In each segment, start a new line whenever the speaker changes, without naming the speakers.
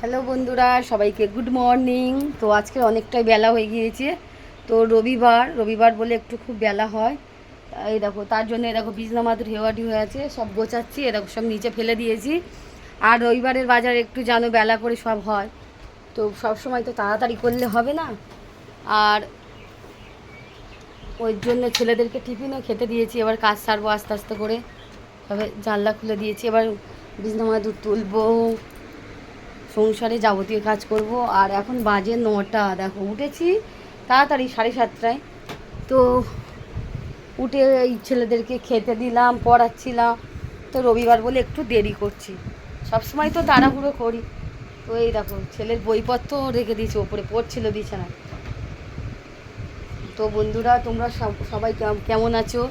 Hello বন্ধুরা, সবাইকে good morning. তো আজকে অনেকটাই বেলা হয়ে গিয়েছে। তো রবিবার বলে একটু খুব বেলা হয়। এই দেখো, তার জন্য দেখো বিছনা মাদুর হেওয়াটি হয়ে আছে, সব গোছাচ্ছি। দেখো সব নিচে ফেলে দিয়েছি। আর রবিবারের বাজার একটু জানো বেলা করে সব হয়, তো সব সময় তো তাড়াতাড়ি করলে হবে না। আর ওই জন্য ছেলেদেরকে টিফিনও খেতে দিয়েছি। এবার কাজ সারবো আস্তে আস্তে করে। তবে জানলা খুলে দিয়েছি, এবার বিছনা মাদুর তুলবো, সংসারে যাবতীয় কাজ করব। আর এখন বাজে 9টা। দেখো উঠেছি তাড়াতাড়ি 7:30টায়। তো উঠে এই ছেলেদেরকে খেতে দিলাম, পড়াচ্ছিলাম। তো রবিবার বলে একটু দেরি করছি, সবসময় তো তাড়াহুড়ো করি। তো এই দেখো ছেলের বইপত্র রেখে দিয়েছি, ওপরে পড়ছিল বিছানায়। তো বন্ধুরা, তোমরা সবাই কেমন আছো?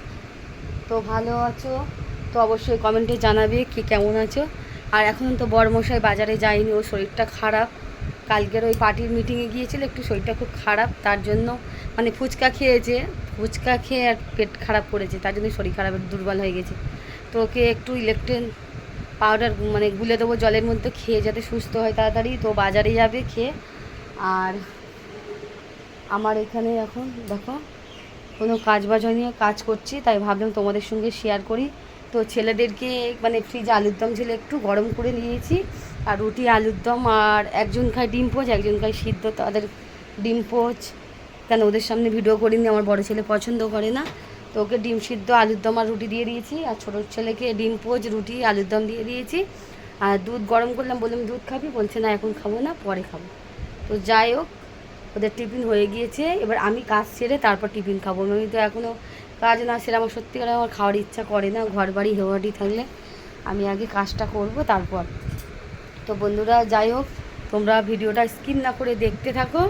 তো ভালো আছো তো অবশ্যই কমেন্টে জানাবে কি কেমন আছো। আর এখন তো বড়মশাই বাজারে যায়নি, ওর শরীরটা খারাপ। কালকের ওই পার্টির মিটিংয়ে গিয়েছিল, একটু শরীরটা খুব খারাপ, তার জন্য মানে ফুচকা খেয়েছে, ফুচকা খেয়ে আর পেট খারাপ করেছে, তার জন্য শরীর খারাপ দুর্বল হয়ে গেছে। তো ওকে একটু ইলেকট্রিন পাউডার মানে গুলে দেবো জলের মধ্যে, খেয়ে যাতে সুস্থ হয় তাড়াতাড়ি। তো বাজারে যাবে খেয়ে। আর আমার এখানে এখন দেখো কোনো কাজ বাজ নিয়ে কাজ করছি, তাই ভাবলাম তোমাদের সঙ্গে শেয়ার করি। তো ছেলেদেরকে মানে ফ্রিজে আলুর দম ছিল, একটু গরম করে নিয়েছি। আর রুটি আলুর দম, আর একজন খায় ডিম পোচ, একজন খায় সিদ্ধ। তাদের ডিম পোচ কেন ওদের সামনে ভিডিও করিনি, আমার বড় ছেলে পছন্দ করে না। তো ওকে ডিম সিদ্ধ আলুর দম আর রুটি দিয়ে দিয়েছি, আর ছোটো ছেলেকে ডিম পোচ রুটি আলুর দম দিয়ে দিয়েছি। আর দুধ গরম করলাম, বললাম দুধ খাবি, বলছে না এখন খাবো না, পরে খাবো। তো যাই হোক, ওদের টিফিন হয়ে গিয়েছে। এবার আমি কাজ সেরে তারপর টিফিন খাবো। আমি তো এখনও কাজ না সেরে আমার সত্যিকারে আমার খাওয়ার ইচ্ছা করে না। ঘর বাড়ি হেওয়াটি থাকলে আমি আগে কাজটা করব তারপর। তো বন্ধুরা যাই হোক, তোমরা ভিডিওটা স্কিপ না করে দেখতে থাকো।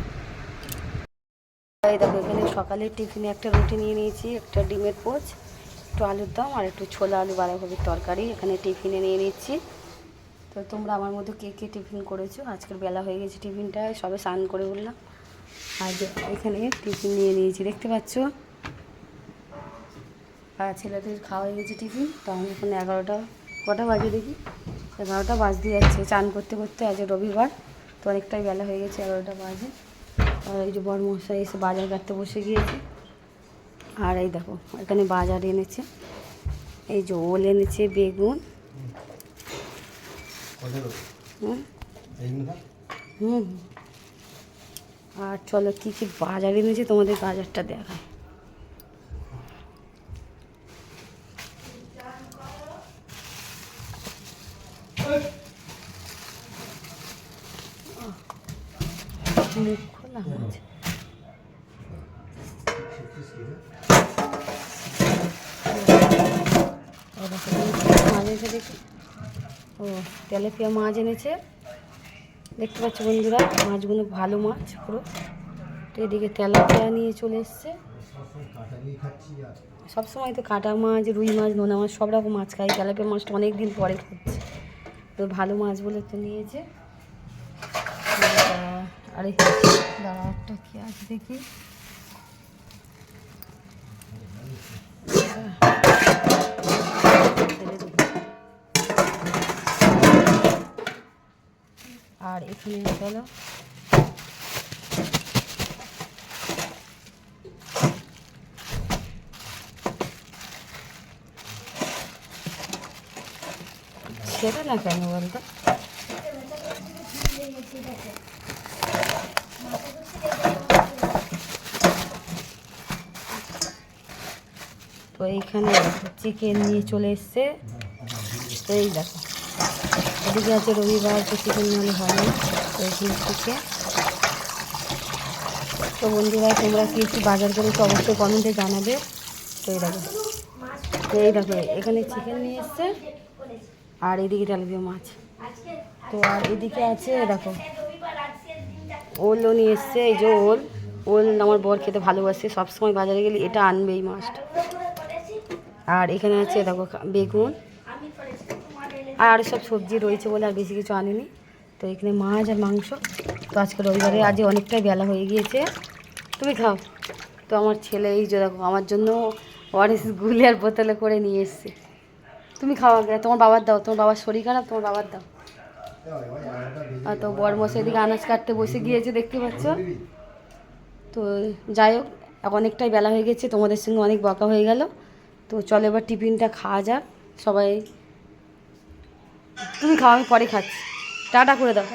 এই দেখো এখানে সকালের টিফিনে একটা রুটি নিয়ে নিয়েছি, একটা ডিমের পোচ, একটু আলুর দম আর একটু ছোলা আলু বাঁধাকপির তরকারি এখানে টিফিনে নিয়ে নিচ্ছি। তো তোমরা আমার মতো কে কে টিফিন করেছো? আজকের বেলা হয়ে গেছে, টিফিনটায় সবে স্নান করে উঠলাম। আর এখানে টিফিন নিয়ে নিয়েছি, দেখতে পাচ্ছ। আর ছেলেদের খাওয়া হয়ে গেছে টিফিন। তো আমি এখন 11টা, কটা বাজে দেখি, 11টা বাজতে যাচ্ছে। চান করতে করতে আজ রবিবার, তো অনেকটাই বেলা হয়ে গেছে, 11টা বাজে। আর এই যে বড়মশাই এসে বাজার কাটতে বসে গিয়েছে। আর এই দেখো এখানে বাজার এনেছে, এই যে ওল এনেছে, বেগুন। হুম হুম আর চলো কী কী বাজার এনেছে তোমাদের বাজারটা দেখায়। মুখ খোলা হয়েছে। মাছ এনেছে দেখি, ও তেলাপিয়া মাছ এনেছে, দেখতে পাচ্ছ বন্ধুরা। মাছগুলো ভালো মাছ পুরো। তো এদিকে তেলাপিয়া নিয়ে চলে এসছে। সবসময় তো কাটা মাছ, রুই মাছ, নোনা মাছ সব রকম মাছ খাই, তেলাপিয়া মাছটা অনেক দিন পরে খাচ্ছে, তো ভালো মাছ বলে তো নিয়েছে। আরে দাঁড়া, একটা কি আছে দেখি। আর এখানে চলো সেটা না কেন বলতো। তো এইখানে চিকেন নিয়ে চলে এসছে। তো এই দেখো এদিকে আছে রবিবার, তো চিকেন নিয়ে হয় না, তো এখানে চিকেন। তো বন্ধুরা তোমরা কি কি বাজার করেছো অবশ্যই কমেন্টে জানাবে। তো এই দেখো এখানে চিকেন নিয়ে এসছে, আর এদিকে তেলাপিয়া মাছ। তো আর এদিকে আছে দেখো ওলও নিয়ে এসছে, এই যে ওল। ওল আমার বর খেতে ভালোবাসে, সবসময় বাজারে গেলে এটা আনবে এই মাছটা। আর এখানে আছে দেখো বেগুন, আর সব সবজি রয়েছে বলে আর বেশি কিছু আনিনি। তো এখানে মাছ আর মাংস। তো আজকে রবিবারে আজ অনেকটাই বেলা হয়ে গিয়েছে। তুমি খাও। তো আমার ছেলে এই যে দেখো আমার জন্য ওআরএস গুলি আর বোতলে করে নিয়ে এসছে। তুমি খাও আগে, তোমার বাবার দাও, তোমার বাবার শরীর খারাপ, তোমার বাবার দাও। আর তো বরমশাই এদিকে আনাজ কাটতে বসে গিয়েছে দেখতে পাচ্ছ। তো যাই হোক, অনেকটাই বেলা হয়ে গেছে, তোমাদের সঙ্গে অনেক বকা হয়ে গেল। তো চলো এবার টিফিনটা খাওয়া যাক সবাই। তুমি খাও, আমি পরে খাচ্ছি। টাটা করে দাও।